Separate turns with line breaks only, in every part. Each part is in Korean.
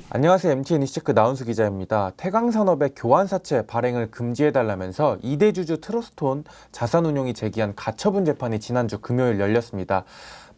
안녕하세요. MT 이니시체크 나운수 기자입니다. 태강산업의 교환사채 발행을 금지해달라면서 이대주주 트러스트온 자산운용이 제기한 가처분 재판이 지난주 금요일 열렸습니다.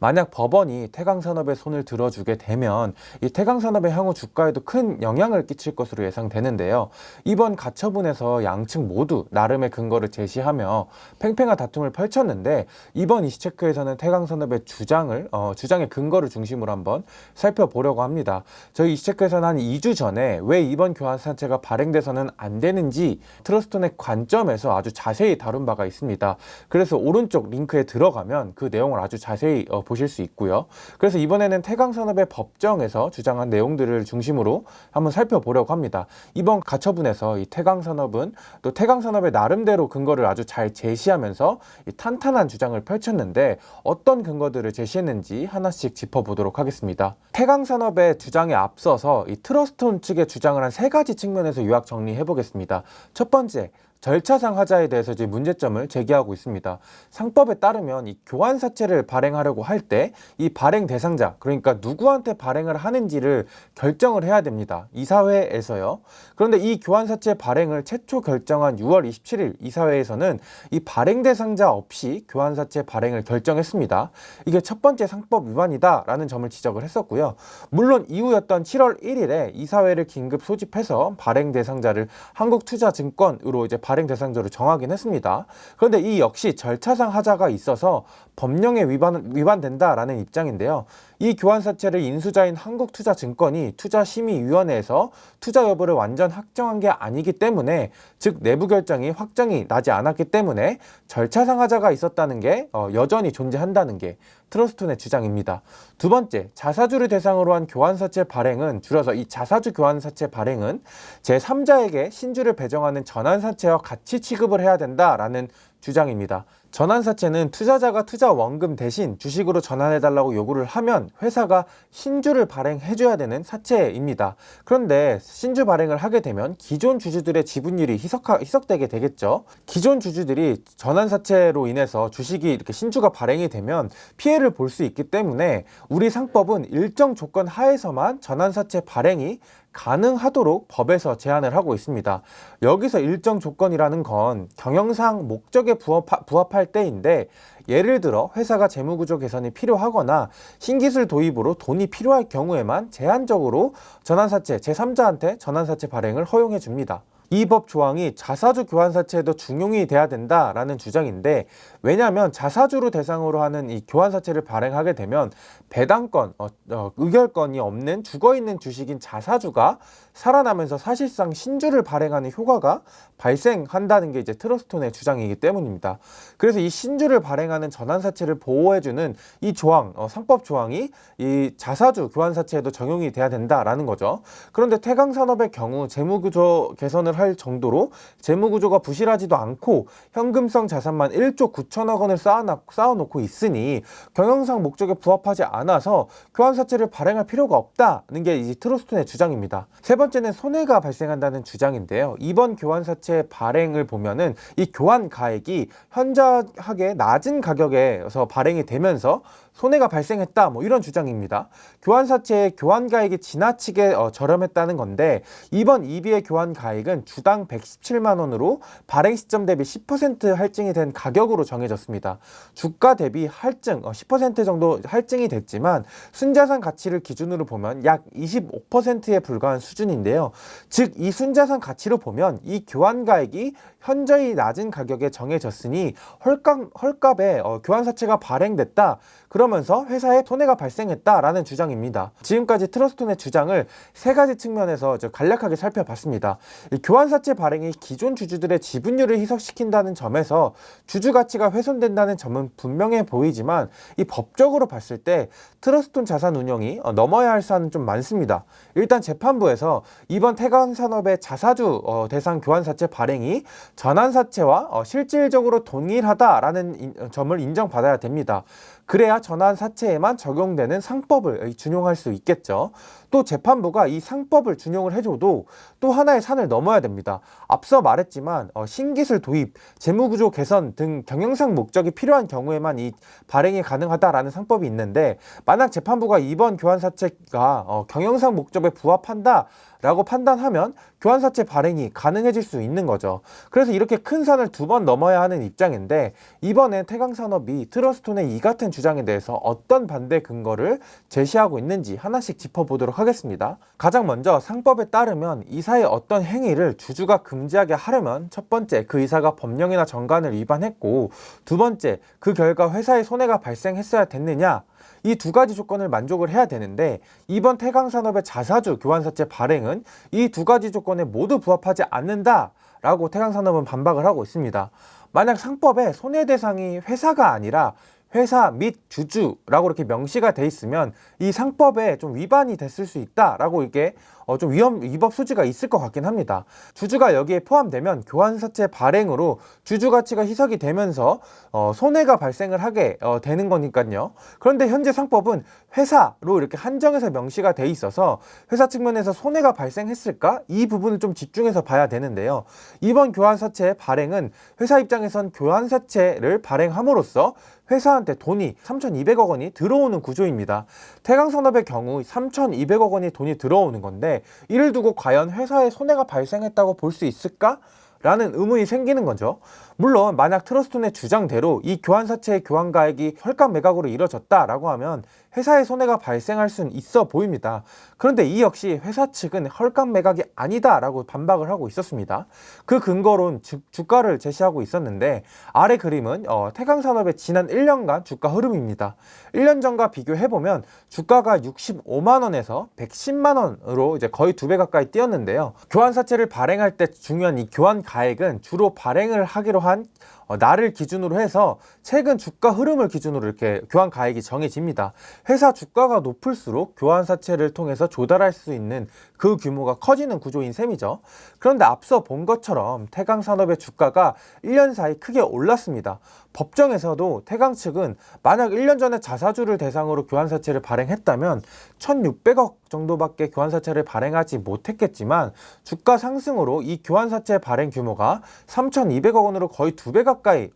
만약 법원이 태강산업에 손을 들어주게 되면 이 태강산업의 향후 주가에도 큰 영향을 끼칠 것으로 예상되는데요. 이번 가처분에서 양측 모두 나름의 근거를 제시하며 팽팽한 다툼을 펼쳤는데, 이번 이시체크에서는 태강산업의 주장의 근거를 중심으로 한번 살펴보려고 합니다. 저희 이시체크에서는 한 2주 전에 왜 이번 교환사채가 발행돼서는 안 되는지 트러스톤의 관점에서 아주 자세히 다룬 바가 있습니다. 그래서 오른쪽 링크에 들어가면 그 내용을 아주 자세히 보실 수 있고요. 그래서 이번에는 태강산업의 법정에서 주장한 내용들을 중심으로 한번 살펴보려고 합니다. 이번 가처분에서 이 태강산업은 또 태강산업의 나름대로 근거를 아주 잘 제시하면서 이 탄탄한 주장을 펼쳤는데, 어떤 근거들을 제시했는지 하나씩 짚어보도록 하겠습니다. 태강산업의 주장에 앞서서 이 트러스톤 측의 주장을 한 세 가지 측면에서 요약 정리해 보겠습니다. 첫 번째, 절차상 하자에 대해서 이제 문제점을 제기하고 있습니다. 상법에 따르면 이 교환사채를 발행하려고 할 때 이 발행 대상자, 그러니까 누구한테 발행을 하는지를 결정을 해야 됩니다. 이사회에서요. 그런데 이 교환사채 발행을 최초 결정한 6월 27일 이사회에서는 이 발행 대상자 없이 교환사채 발행을 결정했습니다. 이게 첫 번째 상법 위반이다라는 점을 지적을 했었고요. 물론 이후였던 7월 1일에 이사회를 긴급 소집해서 발행 대상자를 한국투자증권으로 이제 발행 대상자로 정하긴 했습니다. 그런데 이 역시 절차상 하자가 있어서 법령에 위반된다라는 입장인데요. 이 교환사채를 인수자인 한국투자증권이 투자심의위원회에서 투자 여부를 완전 확정한 게 아니기 때문에, 즉 내부 결정이 확정이 나지 않았기 때문에 절차상 하자가 있었다는 게 여전히 존재한다는 게 트러스톤의 주장입니다. 두 번째, 자사주를 대상으로 한 교환사채 발행은, 줄여서 이 자사주 교환사채 발행은 제3자에게 신주를 배정하는 전환사채와 같이 취급을 해야 된다라는 주장입니다. 전환사채는 투자자가 투자 원금 대신 주식으로 전환해달라고 요구를 하면 회사가 신주를 발행해줘야 되는 사채입니다. 그런데 신주 발행을 하게 되면 기존 주주들의 지분율이 희석되게 되겠죠. 기존 주주들이 전환사채로 인해서 주식이 이렇게 신주가 발행이 되면 피해를 볼 수 있기 때문에 우리 상법은 일정 조건 하에서만 전환사채 발행이 가능하도록 법에서 제한을 하고 있습니다. 여기서 일정 조건이라는 건 경영상 목적에 부합할 때인데, 예를 들어 회사가 재무구조 개선이 필요하거나 신기술 도입으로 돈이 필요할 경우에만 제한적으로 전환사채, 제3자한테 전환사채 발행을 허용해 줍니다. 이 법 조항이 자사주 교환사채에도 준용이 돼야 된다라는 주장인데, 왜냐하면 자사주를 대상으로 하는 이 교환사채를 발행하게 되면 배당권, 의결권이 없는 죽어있는 주식인 자사주가 살아나면서 사실상 신주를 발행하는 효과가 발생한다는 게 이제 트러스톤의 주장이기 때문입니다. 그래서 이 신주를 발행하는 전환사채를 보호해주는 이 조항, 상법 조항이 이 자사주 교환사채에도 적용이 돼야 된다라는 거죠. 그런데 태강산업의 경우 재무구조 개선을 할 정도로 재무구조가 부실하지도 않고 현금성 자산만 1조 9천억 원을 쌓아놓고 있으니 경영상 목적에 부합하지 않아서 교환사채를 발행할 필요가 없다는 게 이제 트러스톤의 주장입니다. 세 번째는 손해가 발생한다는 주장인데요. 이번 교환사채 발행을 보면은 이 교환 가액이 현저하게 낮은 가격에서 발행이 되면서 손해가 발생했다, 이런 주장입니다. 교환사채의 교환 가액이 지나치게 저렴했다는 건데, 이번 EB의 교환 가액은 주당 117만 원으로 발행 시점 대비 10% 할증이 된 가격으로 정해졌습니다. 주가 대비 할증 10% 정도 할증이 됐지만 순자산 가치를 기준으로 보면 약 25%에 불과한 수준인데요. 즉 이 순자산 가치로 보면 이 교환 가액이 현저히 낮은 가격에 정해졌으니 헐값에 교환사채가 발행됐다, 그러면서 회사에 손해가 발생했다라는 주장입니다. 지금까지 트러스톤의 주장을 세 가지 측면에서 간략하게 살펴봤습니다. 이 교환사채 발행이 기존 주주들의 지분율을 희석시킨다는 점에서 주주 가치가 훼손된다는 점은 분명해 보이지만, 이 법적으로 봤을 때 트러스톤 자산 운용이 넘어야 할 사안은 좀 많습니다. 일단 재판부에서 이번 태강산업의 자사주 대상 교환사채 발행이 전환사채와 실질적으로 동일하다라는 점을 인정받아야 됩니다. 그래야 전환 사채에만 적용되는 상법을 준용할 수 있겠죠. 또 재판부가 이 상법을 준용을 해줘도 또 하나의 산을 넘어야 됩니다. 앞서 말했지만 신기술 도입, 재무구조 개선 등 경영상 목적이 필요한 경우에만 이 발행이 가능하다라는 상법이 있는데, 만약 재판부가 이번 교환사채가 경영상 목적에 부합한다 라고 판단하면 교환사채 발행이 가능해질 수 있는 거죠. 그래서 이렇게 큰 산을 두 번 넘어야 하는 입장인데, 이번엔 태강산업이 트러스톤의 이 같은 주장에 대해서 어떤 반대 근거를 제시하고 있는지 하나씩 짚어보도록 하겠습니다. 가장 먼저 상법에 따르면 이사의 어떤 행위를 주주가 금지하게 하려면, 첫 번째, 그 이사가 법령이나 정관을 위반했고, 두 번째, 그 결과 회사에 손해가 발생했어야 됐느냐, 이 두 가지 조건을 만족을 해야 되는데, 이번 태강산업의 자사주 교환사채 발행은 이 두 가지 조건에 모두 부합하지 않는다 라고 태강산업은 반박을 하고 있습니다. 만약 상법에 손해 대상이 회사가 아니라 회사 및 주주라고 이렇게 명시가 돼 있으면 이 상법에 좀 위반이 됐을 수 있다라고 이게 좀 위법 소지가 있을 것 같긴 합니다. 주주가 여기에 포함되면 교환사채 발행으로 주주 가치가 희석이 되면서 손해가 발생을 하게 되는 거니까요. 그런데 현재 상법은 회사로 이렇게 한정해서 명시가 돼 있어서 회사 측면에서 손해가 발생했을까? 이 부분을 좀 집중해서 봐야 되는데요. 이번 교환사채 발행은 회사 입장에선 교환사채를 발행함으로써 회사한테 돈이 3,200억 원이 들어오는 구조입니다. 태강산업의 경우 3,200억 원이 돈이 들어오는 건데, 이를 두고 과연 회사에 손해가 발생했다고 볼 수 있을까? 라는 의문이 생기는 거죠. 물론 만약 트러스톤의 주장대로 이 교환사채의 교환가액이 헐값 매각으로 이뤄졌다라고 하면 회사에 손해가 발생할 수는 있어 보입니다. 그런데 이 역시 회사 측은 헐값 매각이 아니다라고 반박을 하고 있었습니다. 그 근거론 주가를 제시하고 있었는데, 아래 그림은 태강산업의 지난 1년간 주가 흐름입니다. 1년 전과 비교해보면 주가가 65만 원에서 110만 원으로 이제 거의 2배 가까이 뛰었는데요. 교환사채를 발행할 때 중요한 이 교환 가액은 주로 발행을 하기로 한 날을 기준으로 해서 최근 주가 흐름을 기준으로 이렇게 교환 가액이 정해집니다. 회사 주가가 높을수록 교환사채를 통해서 조달할 수 있는 그 규모가 커지는 구조인 셈이죠. 그런데 앞서 본 것처럼 태강산업의 주가가 1년 사이 크게 올랐습니다. 법정에서도 태강 측은 만약 1년 전에 자사주를 대상으로 교환사채를 발행했다면 1,600억 정도밖에 교환사채를 발행하지 못했겠지만, 주가 상승으로 이 교환사채 발행 규모가 3,200억 원으로 거의 2배 가까이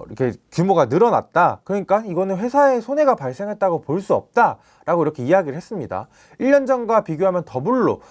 이렇게 규모가 늘어났다. 그러니까 이거는 회사에 손해가 발생했다고 볼 수 없다 라고 이렇게 이야기를 했습니다. 1년 전과 비교하면 더블로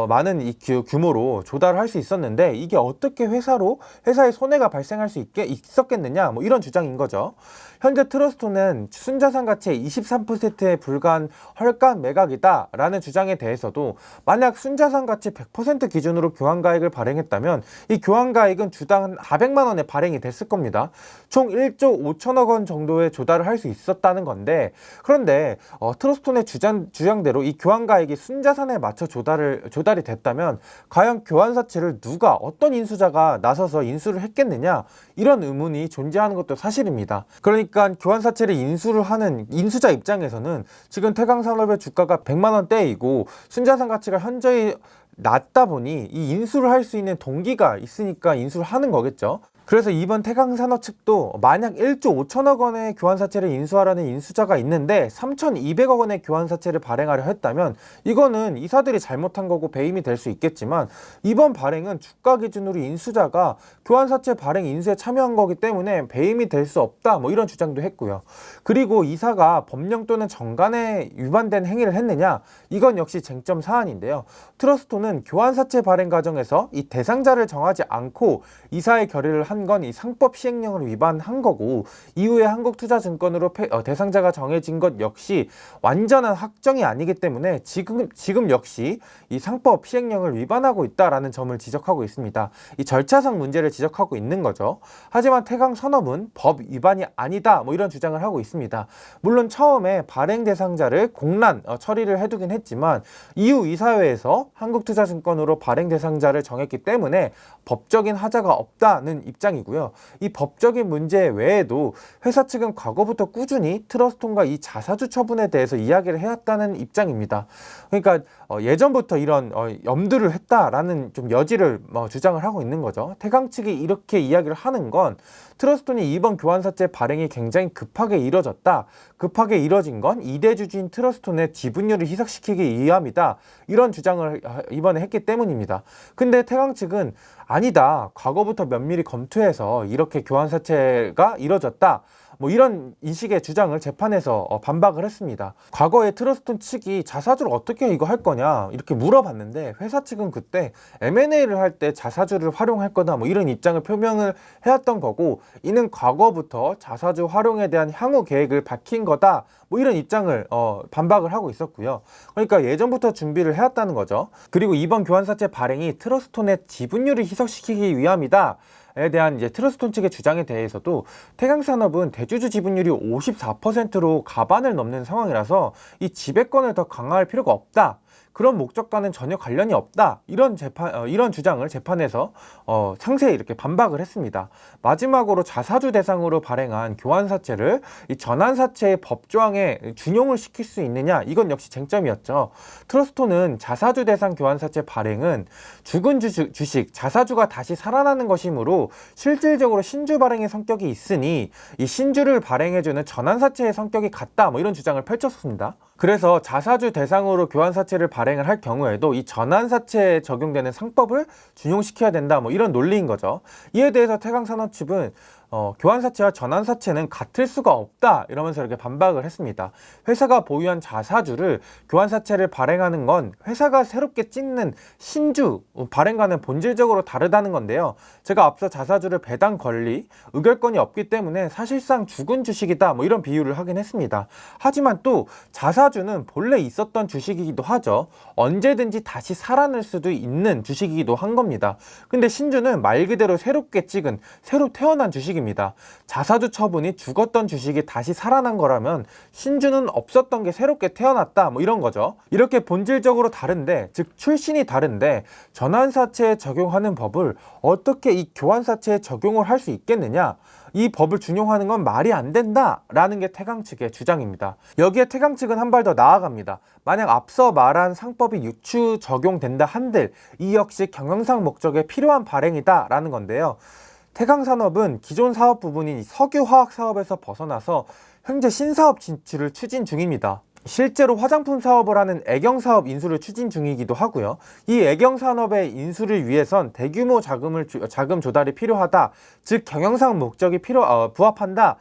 많은 이 규모로 조달을 할 수 있었는데, 이게 어떻게 회사에 손해가 발생할 수 있었겠느냐, 뭐 이런 주장인 거죠. 현재 트러스톤은 순자산 가치의 23%에 불과한 헐값 매각이다 라는 주장에 대해서도, 만약 순자산 가치 100% 기준으로 교환가액을 발행했다면 이 교환가액은 주당 한 400만 원에 발행이 됐을 겁니다. 총 1조 5천억 원 정도의 조달을 할 수 있었다는 건데, 그런데 트러스톤의 주장대로 이 교환가액이 순자산에 맞춰 조달이 됐다면 과연 교환사채를 어떤 인수자가 나서서 인수를 했겠느냐, 이런 의문이 존재하는 것도 사실입니다. 그러니까 교환사채를 인수를 하는 인수자 입장에서는 지금 태강산업의 주가가 100만 원대이고 순자산 가치가 현저히 낮다 보니 이 인수를 할 수 있는 동기가 있으니까 인수를 하는 거겠죠. 그래서 이번 태강산업 측도 만약 1조 5천억 원의 교환사채를 인수하라는 인수자가 있는데 3,200억 원의 교환사채를 발행하려 했다면, 이거는 이사들이 잘못한 거고 배임이 될 수 있겠지만, 이번 발행은 주가 기준으로 인수자가 교환사채 발행 인수에 참여한 거기 때문에 배임이 될 수 없다, 뭐 이런 주장도 했고요. 그리고 이사가 법령 또는 정관에 위반된 행위를 했느냐, 이건 역시 쟁점 사안인데요. 트러스톤은 교환사채 발행 과정에서 이 대상자를 정하지 않고 이사의 결의를 한 건 이 상법 시행령을 위반한 거고, 이후에 한국투자증권으로 대상자가 정해진 것 역시 완전한 확정이 아니기 때문에 지금 역시 이 상법 시행령을 위반하고 있다라는 점을 지적하고 있습니다. 이 절차상 문제를 지적하고 있는 거죠. 하지만 태강산업은 법 위반이 아니다, 뭐 이런 주장을 하고 있습니다. 물론 처음에 발행 대상자를 공란 처리를 해두긴 했지만, 이후 이사회에서 한국투자증권으로 발행 대상자를 정했기 때문에 법적인 하자가 없다는 입장 입장이고요. 이 법적인 문제 외에도 회사 측은 과거부터 꾸준히 트러스톤과 이 자사주 처분에 대해서 이야기를 해왔다는 입장입니다. 그러니까 예전부터 이런 염두를 했다라는 좀 여지를 주장을 하고 있는 거죠. 태강 측이 이렇게 이야기를 하는 건 트러스톤이 이번 교환사채 발행이 굉장히 급하게 이뤄졌다. 급하게 이뤄진 건 이대주주인 트러스톤의 지분율을 희석시키기 위함이다. 이런 주장을 이번에 했기 때문입니다. 근데 태강 측은 아니다. 과거부터 면밀히 검토해서 이렇게 교환사채가 이뤄졌다. 이런 인식의 주장을 재판에서 반박을 했습니다. 과거에 트러스톤 측이 자사주를 어떻게 이거 할 거냐 이렇게 물어봤는데 회사 측은 그때 M&A를 할 때 자사주를 활용할 거다 이런 입장을 표명을 해왔던 거고, 이는 과거부터 자사주 활용에 대한 향후 계획을 밝힌 거다 이런 입장을 반박을 하고 있었고요. 그러니까 예전부터 준비를 해왔다는 거죠. 그리고 이번 교환사채 발행이 트러스톤의 지분율을 희석시키기 위함이다 에 대한 이제 트러스톤 측의 주장에 대해서도 태강산업은 대주주 지분율이 54%로 가반을 넘는 상황이라서 이 지배권을 더 강화할 필요가 없다. 그런 목적과는 전혀 관련이 없다. 이런 주장을 재판에서 상세히 이렇게 반박을 했습니다. 마지막으로 자사주 대상으로 발행한 교환사채를 이 전환사채의 법조항에 준용을 시킬 수 있느냐, 이건 역시 쟁점이었죠. 트러스톤은 자사주 대상 교환사채 발행은 죽은 주식, 자사주가 다시 살아나는 것이므로 실질적으로 신주 발행의 성격이 있으니 이 신주를 발행해주는 전환사채의 성격이 같다. 이런 주장을 펼쳤습니다. 그래서 자사주 대상으로 교환사채를 발행을 할 경우에도 이 전환사채에 적용되는 상법을 준용시켜야 된다 이런 논리인 거죠. 이에 대해서 태강산업 측은 교환사채와 전환사채는 같을 수가 없다 이러면서 이렇게 반박을 했습니다. 회사가 보유한 자사주를 교환사채를 발행하는 건 회사가 새롭게 찍는 신주 발행과는 본질적으로 다르다는 건데요. 제가 앞서 자사주를 배당 권리, 의결권이 없기 때문에 사실상 죽은 주식이다 이런 비유를 하긴 했습니다. 하지만 또 자사주는 본래 있었던 주식이기도 하죠. 언제든지 다시 살아날 수도 있는 주식이기도 한 겁니다. 근데 신주는 말 그대로 새롭게 찍은, 새로 태어난 주식입니다. 자사주 처분이 죽었던 주식이 다시 살아난 거라면 신주는 없었던 게 새롭게 태어났다 이런 거죠. 이렇게 본질적으로 다른데, 즉 출신이 다른데 전환사채에 적용하는 법을 어떻게 이 교환사채에 적용을 할 수 있겠느냐, 이 법을 준용하는 건 말이 안 된다라는 게 태강 측의 주장입니다. 여기에 태강 측은 한 발 더 나아갑니다. 만약 앞서 말한 상법이 유추 적용된다 한들 이 역시 경영상 목적에 필요한 발행이다라는 건데요. 태강산업은 기존 사업 부분인 석유화학 사업에서 벗어나서 현재 신사업 진출을 추진 중입니다. 실제로 화장품 사업을 하는 애경사업 인수를 추진 중이기도 하고요. 이 애경산업의 인수를 위해선 대규모 자금 조달이 필요하다. 즉 경영상 목적이 부합한다.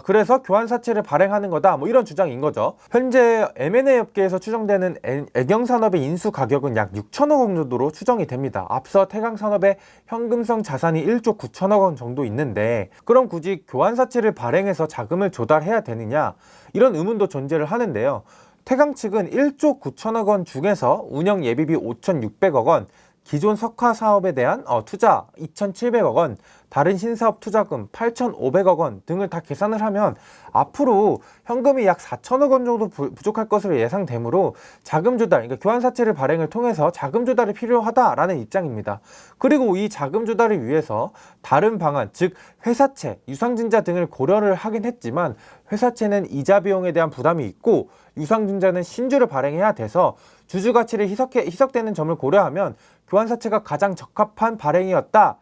그래서 교환사채를 발행하는 거다 이런 주장인 거죠. 현재 M&A 업계에서 추정되는 애경산업의 인수 가격은 약 6천억 원 정도로 추정이 됩니다. 앞서 태강산업의 현금성 자산이 1조 9천억 원 정도 있는데, 그럼 굳이 교환사채를 발행해서 자금을 조달해야 되느냐, 이런 의문도 존재를 하는데요. 태강 측은 1조 9천억 원 중에서 운영 예비비 5,600억 원, 기존 석화 사업에 대한 투자 2,700억 원, 다른 신사업 투자금 8,500억 원 등을 다 계산을 하면 앞으로 현금이 약 4천억 원 정도 부족할 것으로 예상되므로 자금 조달, 그러니까 교환사채를 발행을 통해서 자금 조달이 필요하다라는 입장입니다. 그리고 이 자금 조달을 위해서 다른 방안, 즉 회사채, 유상증자 등을 고려를 하긴 했지만 회사채는 이자 비용에 대한 부담이 있고 유상증자는 신주를 발행해야 돼서 주주 가치를 희석되는 점을 고려하면 교환사채가 가장 적합한 발행이었다.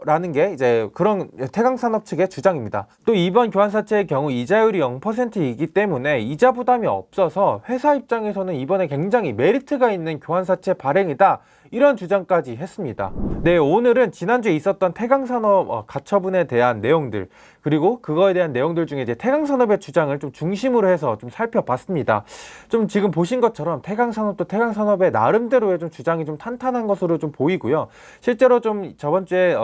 라는 게 이제 그런 태강산업 측의 주장입니다. 또 이번 교환사채의 경우 이자율이 0%이기 때문에 이자 부담이 없어서 회사 입장에서는 이번에 굉장히 메리트가 있는 교환사채 발행이다. 이런 주장까지 했습니다. 네, 오늘은 지난주에 있었던 태강산업 가처분에 대한 내용들, 그리고 그거에 대한 내용들 중에 이제 태강산업의 주장을 좀 중심으로 해서 좀 살펴봤습니다. 좀 지금 보신 것처럼 태강산업도 태강산업의 나름대로의 좀 주장이 좀 탄탄한 것으로 좀 보이고요. 실제로 좀 저번 주에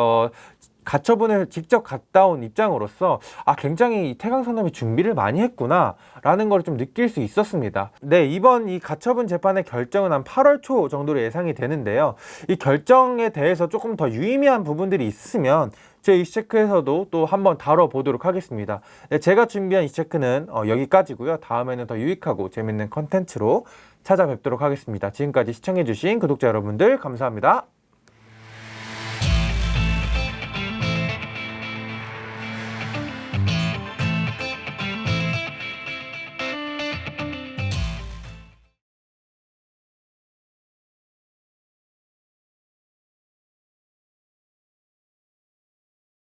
가처분을 직접 갔다 온 입장으로서 굉장히 태강산업이 준비를 많이 했구나 라는 걸 좀 느낄 수 있었습니다. 네, 이번 이 가처분 재판의 결정은 한 8월 초 정도로 예상이 되는데요. 이 결정에 대해서 조금 더 유의미한 부분들이 있으면 제 이체크에서도 또 한번 다뤄보도록 하겠습니다. 네, 제가 준비한 이체크는 여기까지고요. 다음에는 더 유익하고 재밌는 컨텐츠로 찾아뵙도록 하겠습니다. 지금까지 시청해주신 구독자 여러분들 감사합니다.